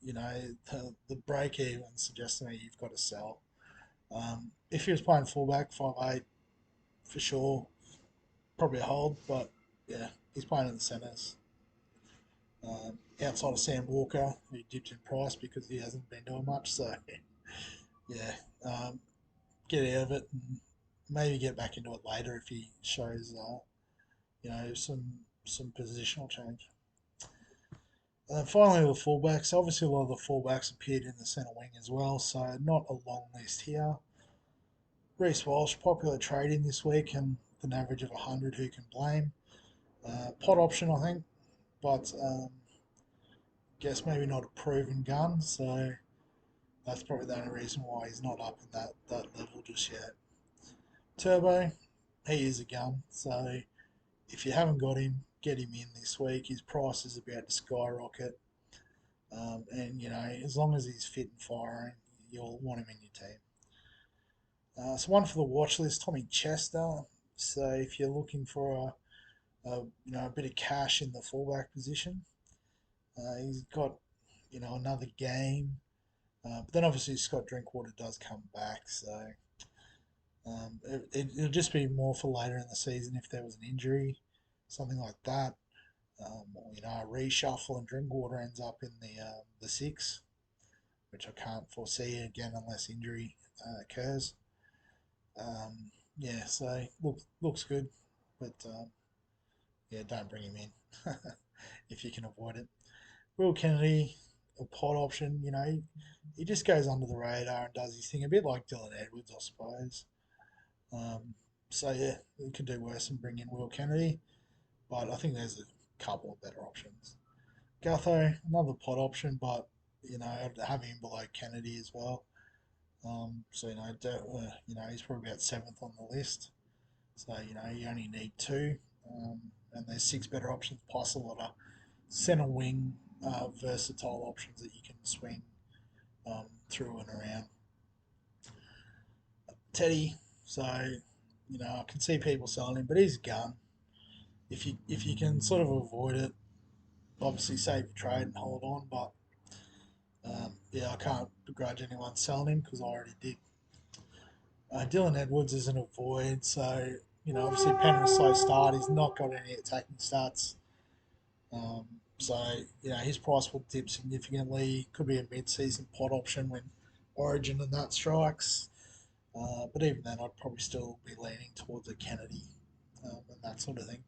the break even suggests to me you've got to sell. If he was playing fullback, 5'8", for sure, probably a hold, but Yeah, he's playing in the centres. Outside of Sam Walker, who dipped in price because he hasn't been doing much. So yeah, get out of it and maybe get back into it later if he shows some positional change. Finally, the fullbacks. Obviously, a lot of the fullbacks appeared in the centre wing as well, so not a long list here. Reece Walsh, popular trading this week, and with an average of 100, who can blame? Pot option, I think, but guess maybe not a proven gun, so that's probably the only reason why he's not up in that level just yet. Turbo, he is a gun, so if you haven't got him, get him in this week. His price is about to skyrocket, and as long as he's fit and firing, you'll want him in your team. So one for the watch list, Tommy Chester. So if you're looking for a bit of cash in the fullback position, he's got another game. But then obviously Scott Drinkwater does come back, so it'll just be more for later in the season if there was an injury, something like that. Or, a reshuffle and Drinkwater ends up in the six, which I can't foresee again unless injury occurs. Yeah, so looks good, but yeah, don't bring him in if you can avoid it. Will Kennedy, a pot option, he just goes under the radar and does his thing, a bit like Dylan Edwards, I suppose. Um, so yeah, we could do worse than bring in Will Kennedy, but I think there's a couple of better options. Gutho, another pot option, but I'd have him below Kennedy as well. So he's probably about seventh on the list. So you only need two, and there's six better options plus a lot of centre wing versatile options that you can swing through and around. Teddy, so I can see people selling him, but he's a gun. If you can sort of avoid it, obviously save your trade and hold on. But yeah, I can't begrudge anyone selling him because I already did. Dylan Edwards is an avoid, so obviously Penrith's slow start. He's not got any attacking stats. So his price will dip significantly. Could be a mid-season pot option when Origin and that strikes. But even then, I'd probably still be leaning towards a Kennedy and that sort of thing.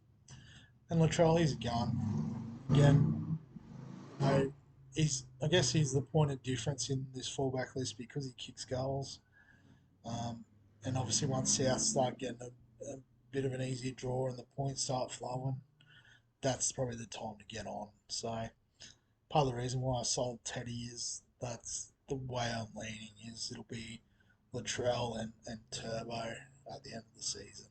And Latrell, he's a gun. Again, I guess he's the point of difference in this fullback list because he kicks goals. Um, and obviously, once South start getting a bit of an easier draw and the points start flowing, that's probably the time to get on. So part of the reason why I sold Teddy is that's the way I'm leaning is it'll be Latrell and Turbo at the end of the season.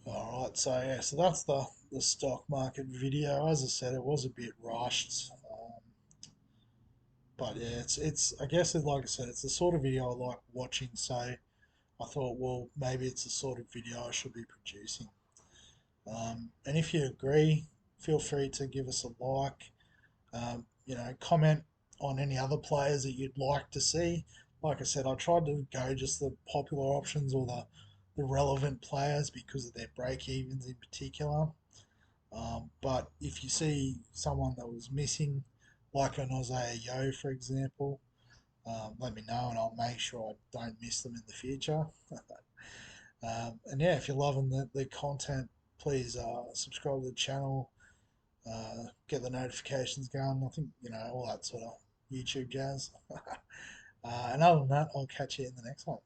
All right, so yeah, so that's the stock market video. As I said, it was a bit rushed, but yeah, it's I guess like I said, it's the sort of video I like watching. So I thought, well, maybe it's the sort of video I should be producing. And if you agree, feel free to give us a like. Comment on any other players that you'd like to see. Like I said, I tried to go just the popular options or the relevant players because of their break evens in particular. But if you see someone that was missing, like an Isaiah Yo, for example, let me know and I'll make sure I don't miss them in the future. And yeah, if you're loving the content, please subscribe to the channel, get the notifications going. I think, all that sort of YouTube jazz. And other than that, I'll catch you in the next one.